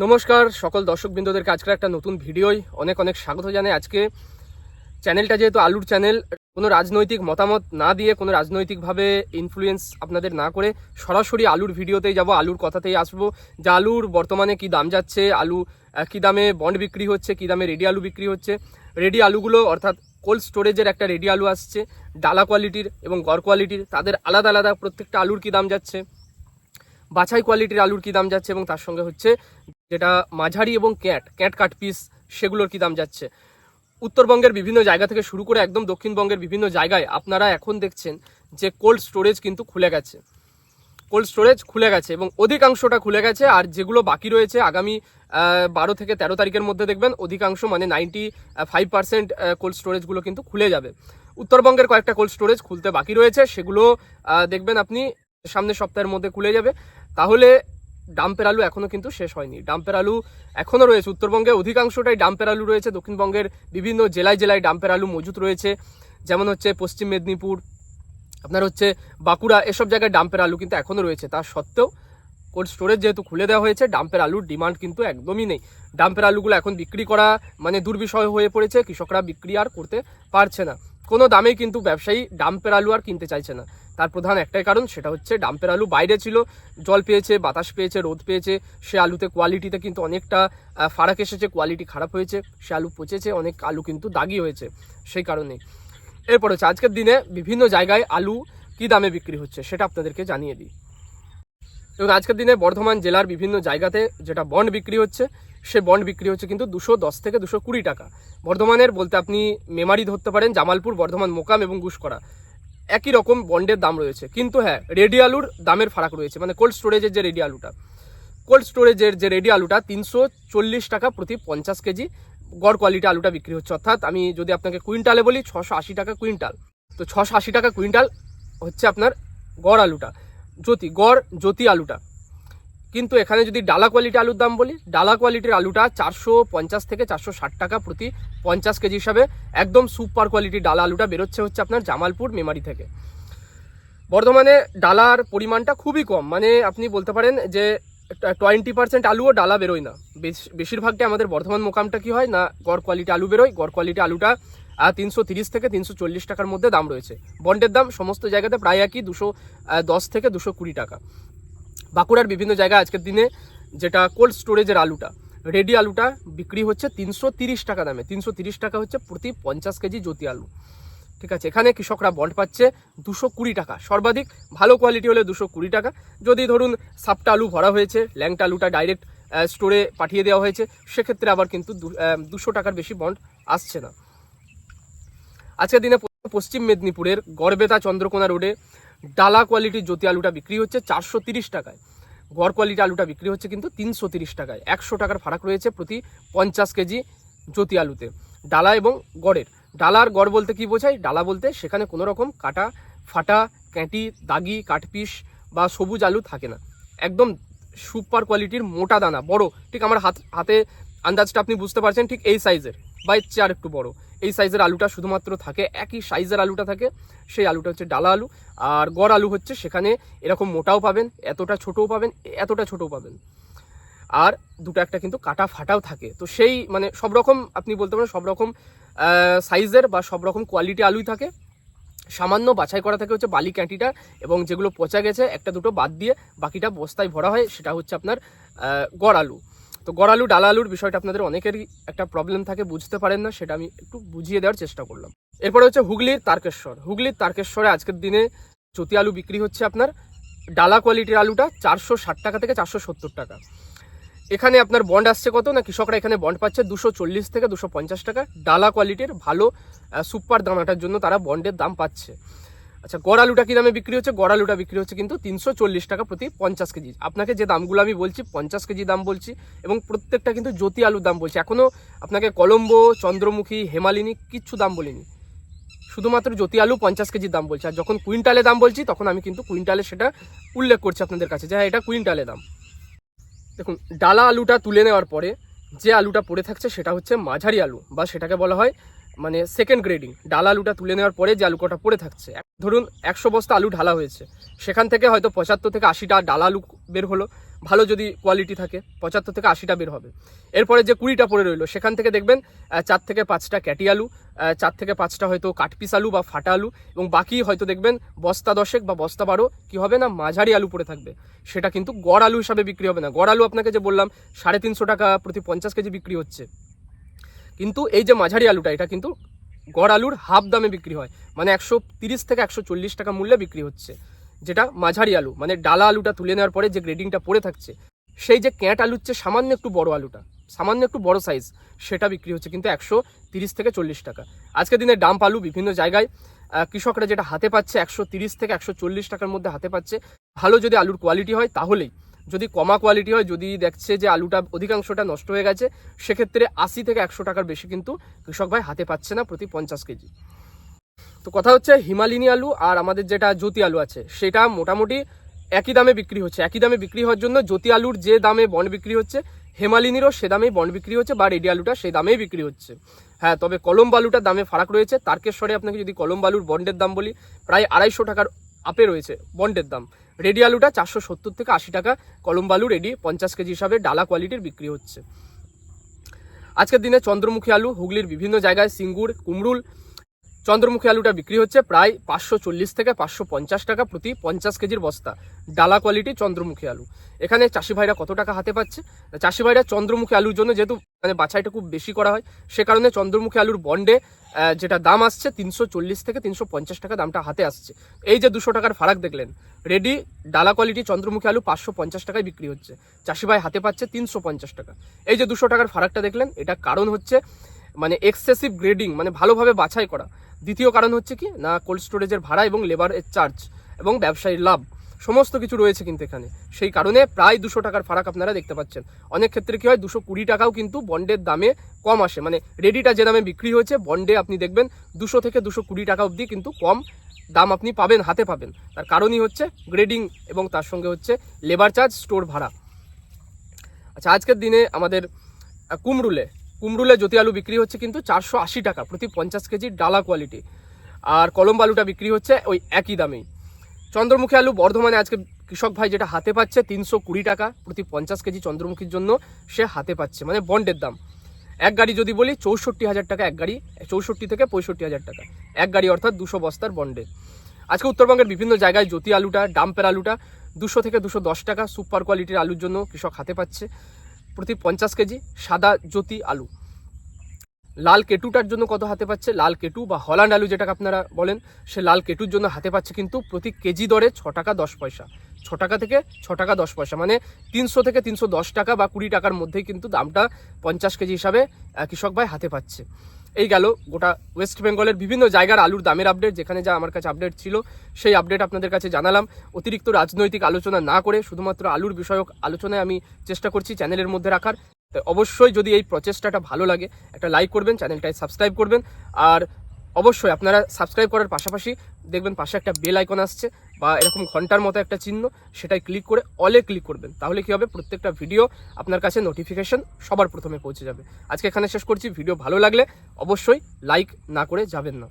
নমস্কার সকল দর্শকবৃন্দদেরকে আজকের একটা নতুন ভিডিওয় অনেক অনেক স্বাগত জানাই। আজকে চ্যানেলটা যেহেতু আলুর চ্যানেল, কোনো রাজনৈতিক মতামত না দিয়ে, কোনো রাজনৈতিকভাবে ইনফ্লুয়েন্স আপনাদের না করে সরাসরি আলুর ভিডিওতেই যাব, আলুর কথাতেই আসবো। যে আলুর বর্তমানে কি দাম যাচ্ছে, আলু কি দামে বন্ড বিক্রি হচ্ছে, কি দামে রেডি আলু বিক্রি হচ্ছে। রেডি আলুগুলো অর্থাৎ কোল্ড স্টোরেজের একটা রেডি আলু আসছে ডালা কোয়ালিটির এবং গড় কোয়ালিটির, তাদের আলাদা আলাদা প্রত্যেকটা আলুর কি দাম যাচ্ছে, বাছাই কোয়ালিটির আলুর কি দাম যাচ্ছে, এবং তার সঙ্গে হচ্ছে যেটা মাঝারি এবং ক্যাট কাট পিস সেগুলোর কি দাম যাচ্ছে। উত্তরবঙ্গের বিভিন্ন জায়গা থেকে শুরু করে একদম দক্ষিণবঙ্গের বিভিন্ন জায়গায় আপনারা এখন দেখছেন যে কোল্ড স্টোরেজ কিন্তু খুলে গেছে, কোল্ড স্টোরেজ খুলে গেছে এবং অধিকাংশটা খুলে গেছে। আর যেগুলো বাকি রয়েছে আগামী 12 থেকে 13 তারিখের মধ্যে দেখবেন অধিকাংশ মানে 95% কোল্ড স্টোরেজগুলো কিন্তু খুলে যাবে। উত্তরবঙ্গের কয়েকটা কোল্ড স্টোরেজ খুলতে বাকি রয়েছে, সেগুলো দেখবেন আপনি সামনের সপ্তাহের মধ্যে খুলে যাবে। তাহলে ডাম্পের আলু এখনো কিন্তু শেষ হয়নি, ডাম্পের আলু এখনো রয়েছে। উত্তরবঙ্গে অধিকাংশটাই ডাম্পের আলু রয়েছে, দক্ষিণবঙ্গের বিভিন্ন জেলায় জেলায় ডাম্পের আলু মজুত রয়েছে, যেমন হচ্ছে পশ্চিম মেদিনীপুর, আপনার হচ্ছে বাঁকুড়া, এসব জায়গায় ডাম্পের আলু কিন্তু এখনো রয়েছে। তার সত্ত্বেও কোল্ড স্টোরেজ যেহেতু খুলে দেওয়া হয়েছে, ডাম্পের আলুর ডিমান্ড কিন্তু একদমই নেই। ডাম্পের আলুগুলো এখন বিক্রি করা মানে দুর্বিষয় হয়ে পড়েছে, কৃষকরা বিক্রি আর করতে পারছে না। কোনো দামেই কিন্তু ব্যবসায়ী ডাম্পের আলু আর কিনতে চাইছে না। তার প্রধান একটাই কারণ, সেটা হচ্ছে ডাম্পের আলু বাইরে ছিল, জল পেয়েছে, বাতাস পেয়েছে, রোদ পেয়েছে, সে আলুতে কোয়ালিটিতে কিন্তু অনেকটা ফারাক এসেছে, কোয়ালিটি খারাপ হয়েছে, সে আলু পচেছে, অনেক আলু কিন্তু দাগি হয়েছে সেই কারণে। এরপর হচ্ছে আজকের দিনে বিভিন্ন জায়গায় আলু কি দামে বিক্রি হচ্ছে সেটা আপনাদেরকে জানিয়ে দিই। এবং আজকের দিনে বর্ধমান জেলার বিভিন্ন জায়গাতে যেটা বন্ড বিক্রি হচ্ছে, সে বন্ড বিক্রি হচ্ছে কিন্তু 210 থেকে 220 টাকা। বর্ধমানের বলতে আপনি মেমারি ধরতে পারেন, জামালপুর, বর্ধমান মোকাম এবং গুসকরা একই রকম বন্ডের দাম রয়েছে। কিন্তু হ্যাঁ, রেডি আলুর দামের ফারাক রয়েছে। মানে কোল্ড স্টোরেজের যে রেডি আলুটা, কোল্ড স্টোরেজের যে রেডি আলুটা 340 টাকা প্রতি 50 কেজি গড় কোয়ালিটি আলুটা বিক্রি হচ্ছে। অর্থাৎ আমি যদি আপনাকে কুইন্টালে বলি 680 টাকা কুইন্টাল। তো 680 টাকা কুইন্টাল হচ্ছে আপনার গড় আলুটা, জ্যোতি আলুটা। কিন্তু এখানে যদি ডালা কোয়ালিটি আলুর দাম বলি, ডালা কোয়ালিটির আলুটা 450 থেকে 460 টাকা প্রতি 50 কেজি হিসাবে একদম সুপার কোয়ালিটির ডালা আলুটা বেরোচ্ছে হচ্ছে আপনার জামালপুর মেমারি থেকে। বর্ধমানে ডালার পরিমাণটা খুবই কম, মানে আপনি বলতে পারেন যে 20% আলুও ডালা বেরোয় না। বেশিরভাগটা আমাদের বর্ধমান মোকামটা কি হয় না, গড় কোয়ালিটি আলু বেরোয়। গড় কোয়ালিটি আলুটা 330 থেকে 340 টাকার মধ্যে দাম রয়েছে। বন্ডের দাম সমস্ত জায়গাতে প্রায় একই, 210 থেকে 220 টাকা। বাঁকুড়ার বিভিন্ন জায়গায় আজকের দিনে যেটা কোল্ড স্টোরেজের আলুটা, রেডি আলুটা বিক্রি হচ্ছে 330 টাকা দামে। 330 টাকা হচ্ছে প্রতি 50 কেজি জ্যোতি আলু। ঠিক আছে, এখানে কৃষকরা বন্ড পাচ্ছে 220 টাকা, সর্বাধিক ভালো কোয়ালিটি হলে 220 টাকা। যদি ধরুন সাপটা আলু ভরা হয়েছে, ল্যাংটা আলুটা ডাইরেক্ট স্টোরে পাঠিয়ে দেওয়া হয়েছে, সেক্ষেত্রে আবার কিন্তু 200 টাকার বেশি বন্ড আসছে না। আজকের দিনে পশ্চিম মেদিনীপুরের গড়বেতা চন্দ্রকোনা রোডে ডালা কোয়ালিটির জ্যোতি আলুটা বিক্রি হচ্ছে 430 টাকায়। গড় কোয়ালিটি আলুটা বিক্রি হচ্ছে কিন্তু 330 টাকায়। 100 টাকার ফারাক রয়েছে প্রতি 50 কেজি জ্যোতি আলুতে, ডালা এবং গড়ের। ডালার গড় বলতে কি বোঝায়? ডালা বলতে সেখানে কোনো রকম কাটা, ফাটা, ক্যাঁটি, দাগি, কাঠপিস বা সবুজ আলু থাকে না। একদম সুপার কোয়ালিটির মোটা দানা, বড়, ঠিক আমার হাতে আন্দাজটা আপনি বুঝতে পারছেন, ঠিক এই সাইজের বা এর চেয়ে আর একটু বড়, এই সাইজের আলুটা শুধুমাত্র থাকে, একই সাইজের আলুটা থাকে, সেই আলুটা হচ্ছে ডালা আলু। আর গড় আলু হচ্ছে সেখানে এরকম মোটাও পাবেন, এতটা ছোটও পাবেন, এতটা ছোটও পাবেন, আর দুটো একটা কিন্তু কাটা ফাটাও থাকে। তো সেই মানে সব রকম আপনি বলতে পারেন সব রকম সাইজের বা সব রকম কোয়ালিটি আলুই থাকে। সামান্য বাছাই করা থাকে হচ্ছে বালি ক্যাঁটিটা, এবং যেগুলো পচা গেছে একটা দুটো বাদ দিয়ে বাকিটা বস্তায় ভরা হয়, সেটা হচ্ছে আপনার গড় আলু। তো গড় আলু, ডালা আলুর বিষয়টা আপনাদের অনেকেরই একটা প্রবলেম থাকে, বুঝতে পারেন না, সেটা আমি একটু বুঝিয়ে দেওয়ার চেষ্টা করলাম। এরপরে হচ্ছে হুগলির তারকেশ্বরে আজকের দিনে জ্যোতি আলু বিক্রি হচ্ছে আপনার ডালা কোয়ালিটির আলুটা 460 টাকা থেকে 470 টাকা। এখানে আপনার বন্ড আসছে কত না, কৃষকরা এখানে বন্ড পাচ্ছে 240 থেকে 250 টাকা। ডালা কোয়ালিটির ভালো সুপার দানাটার জন্য তারা বন্ডের দাম পাচ্ছে। আচ্ছা, গড় আলুটা কি দামে বিক্রি হচ্ছে? গড় আলুটা বিক্রি হচ্ছে কিন্তু 340 টাকা প্রতি 50 কেজি। আপনাকে যে দামগুলো আমি বলছি 50 কেজি দাম বলছি, এবং প্রত্যেকটা কিন্তু জ্যোতি আলুর দাম বলছি। এখনও আপনাকে কলম্বো, চন্দ্রমুখী, হেমালিনী কিচ্ছু দাম বলিনি, শুধুমাত্র জ্যোতি আলু 50 কেজির দাম বলছি। আর যখন কুইন্টালে দাম বলছি তখন আমি কিন্তু কুইন্টালে সেটা উল্লেখ করছি আপনাদের কাছে যে হ্যাঁ, এটা কুইন্টালে দাম। দেখুন, ডালা আলুটা তুলে নেওয়ার পরে যে আলুটা পড়ে থাকছে সেটা হচ্ছে মাঝারি আলু, বা সেটাকে বলা হয় মানে সেকেন্ড গ্রেডিং, ডালা আলুটা তুলে নেওয়ার পরে যে আলু কটা পড়ে থাকছে, ধরুন 100 বস্তা আলু ঢালা হয়েছে, সেখান থেকে হয়তো 75 থেকে 80টা ডালা আলু বের হলো, ভালো যদি কোয়ালিটি থাকে 75 থেকে 80টা বের হবে। এরপরে যে 20টা পড়ে রইলো সেখান থেকে দেখবেন 4 থেকে 5টা ক্যাটি আলু, 4 থেকে 5টা হয়তো কাঠপিস আলু বা ফাটা আলু, এবং বাকি হয়তো দেখবেন বস্তা 10 বা বস্তা 12 কি হবে না মাঝারি আলু পড়ে থাকবে। সেটা কিন্তু গড় আলু হিসাবে বিক্রি হবে না। গড় আলু আপনাকে যে বললাম 350 টাকা প্রতি 50 কেজি বিক্রি হচ্ছে, কিন্তু এই যে মাঝারি আলুটা এটা কিন্তু গড় আলুর হাফ দামে বিক্রি হয়, মানে 130 থেকে 140 টাকা মূল্যে বিক্রি হচ্ছে। যেটা মাঝারি আলু মানে ডালা আলুটা তুলে নেওয়ার পরে যে গ্রেডিংটা পড়ে থাকছে, সেই যে ক্যাট আলুর চেয়ে সামান্য একটু বড় আলুটা, সামান্য একটু বড় সাইজ, সেটা বিক্রি হচ্ছে কিন্তু 130 থেকে 40 টাকা। আজকের দিনে ডাম্প আলু বিভিন্ন জায়গায় কৃষকরা যেটা হাতে পাচ্ছে 130 থেকে 140 টাকার মধ্যে হাতে পাচ্ছে। ভালো যদি আলুর কোয়ালিটি হয় তাহলেই, যদি কমা কোয়ালিটি হয়, যদি দেখছে যে আলুটা অধিকাংশটা নষ্ট হয়ে গেছে, সেক্ষেত্রে 80 থেকে 100 টাকার বেশি কিন্তু কৃষক ভাই হাতে পাচ্ছে না প্রতি 50 কেজি। তো কথা হচ্ছে হিমালিনী আলু আর আমাদের যেটা জ্যোতি আলু আছে সেটা মোটামুটি একই দামে বিক্রি হচ্ছে। একই দামে বিক্রি হওয়ার জন্য জ্যোতি আলুর যে দামে বন্ড বিক্রি হচ্ছে, হেমালিনীরও সে দামেই বন্ড বিক্রি হচ্ছে, বা রেডি আলুটা সেই দামেই বিক্রি হচ্ছে। হ্যাঁ, তবে কলম্বো আলুটার দামে ফারাক রয়েছে। তারকেশ্বরে আপনাকে যদি কলম্বো আলুর বন্ডের দাম বলি, প্রায় 250 টাকার আপে রয়েছে বন্ডের দাম। রেডি আলুটা 470 থেকে 80 টাকা কলম্বো আলু রেডি 50 কেজি হিসাবে ডালা কোয়ালিটির বিক্রি হচ্ছে। আজকের দিনে চন্দ্রমুখী আলু হুগলির বিভিন্ন জায়গায়, সিঙ্গুর, কুমরুল, চন্দ্রমুখী আলুটা বিক্রি হচ্ছে প্রায় 540 থেকে 550 টাকা প্রতি 50 কেজির বস্তা, ডালা কোয়ালিটি চন্দ্রমুখী আলু। এখানে চাষি ভাইরা কত টাকা হাতে পাচ্ছে? চাষি ভাইরা চন্দ্রমুখী আলুর জন্য যেহেতু মানে বাছাইটা খুব বেশি করা হয়, সে কারণে চন্দ্রমুখী আলুর বন্ডে যেটা দাম আসছে 340 থেকে 350 টাকা দামটা হাতে আসছে। এই যে 200 টাকার ফারাক দেখলেন, রেডি ডালা কোয়ালিটি চন্দ্রমুখী আলু 550 টাকায় বিক্রি হচ্ছে, চাষি ভাই হাতে পাচ্ছে 350 টাকা। এই যে 200 টাকার ফারাকটা দেখলেন, এটা কারণ হচ্ছে মানে এক্সেসিভ গ্রেডিং, মানে ভালোভাবে বাছাই করা। দ্বিতীয় কারণ হচ্ছে কি না, কোল্ড স্টোরেজের ভাড়া এবং লেবারের চার্জ এবং ব্যবসায়ীর লাভ সমস্ত কিছু রয়েছে কিন্তু এখানে। সেই কারণে প্রায় 200 টাকার ফারাক আপনারা দেখতে পাচ্ছেন। অনেক ক্ষেত্রে কি হয় 220 টাকাও কিন্তু বন্ডের দামে কম আসে, মানে রেডিটা যে দামে বিক্রি হয়েছে বন্ডে আপনি দেখবেন 200 থেকে 220 টাকা অবধি কিন্তু কম দাম আপনি পাবেন, হাতে পাবেন। তার কারণই হচ্ছে গ্রেডিং এবং তার সঙ্গে হচ্ছে লেবার চার্জ, স্টোর ভাড়া। আচ্ছা, আজকের দিনে আমাদের কুমরুলে জ্যোতি আলু বিক্রি হচ্ছে কিন্তু 480 টাকা প্রতি 50 কেজি ডালা কোয়ালিটি, আর কলম্বো আলুটা বিক্রি হচ্ছে ওই একই দামেই। চন্দ্রমুখী আলু বর্ধমানে আজকে কৃষক ভাই যেটা হাতে পাচ্ছে 320 টাকা প্রতি 50 কেজি চন্দ্রমুখীর জন্য সে হাতে পাচ্ছে, মানে বন্ডের দাম। এক গাড়ি যদি বলি 64,000 টাকা, এক গাড়ি 64 থেকে 65,000 টাকা এক গাড়ি, অর্থাৎ 200 বস্তার বন্ডে। আজকে উত্তরবঙ্গের বিভিন্ন জায়গায় জ্যোতি আলুটা, ডাম্পের আলুটা 200 থেকে 210 টাকা সুপার কোয়ালিটির আলুর জন্য কৃষক হাতে পাচ্ছে প্রতি 50 কেজি। সাদা জ্যোতি আলু, লাল কেটুটার জন্য কত হাতে পাচ্ছে? লাল কেটু বা হল্যান্ড আলু যেটাকে আপনারা বলেন, সে লাল কেটুর জন্য হাতে পাচ্ছে কিন্তু প্রতি কেজি দরে 6 টাকা 10 পয়সা, 6 টাকা থেকে 6 টাকা 10 পয়সা, মানে 300 থেকে 310 টাকা বা 20 টাকার মধ্যেই কিন্তু দামটা 50 কেজি হিসাবে কৃষক ভাই হাতে পাচ্ছে। এই গেল গোটা ওয়েস্ট বেঙ্গলের বিভিন্ন জায়গার আলুর দামের আপডেট। যেখানে যা আমার কাছে আপডেট ছিল সেই আপডেট আপনাদের কাছে জানালাম। অতিরিক্ত রাজনৈতিক আলোচনা না করে শুধুমাত্র আলুর বিষয়ক আলোচনায় আমি চেষ্টা করছি চ্যানেলের মধ্যে রাখার। তো অবশ্যই যদি এই প্রচেষ্টাটা ভালো লাগে একটা লাইক করবেন, চ্যানেলটায় সাবস্ক্রাইব করবেন, আর অবশ্যই আপনারা সাবস্ক্রাইব করার পাশাপাশি দেখবেন পাশে একটা বেল আইকন আসছে বা এরকম ঘন্টার মতো একটা চিহ্ন, সেটাই ক্লিক করে অলে ক্লিক করবেন। তাহলে কি হবে, প্রত্যেকটা ভিডিও আপনার কাছে নোটিফিকেশন সবার প্রথমে পৌঁছে যাবে। আজকে এখানে শেষ করছি। ভিডিও ভালো লাগলে অবশ্যই লাইক না করে যাবেন না।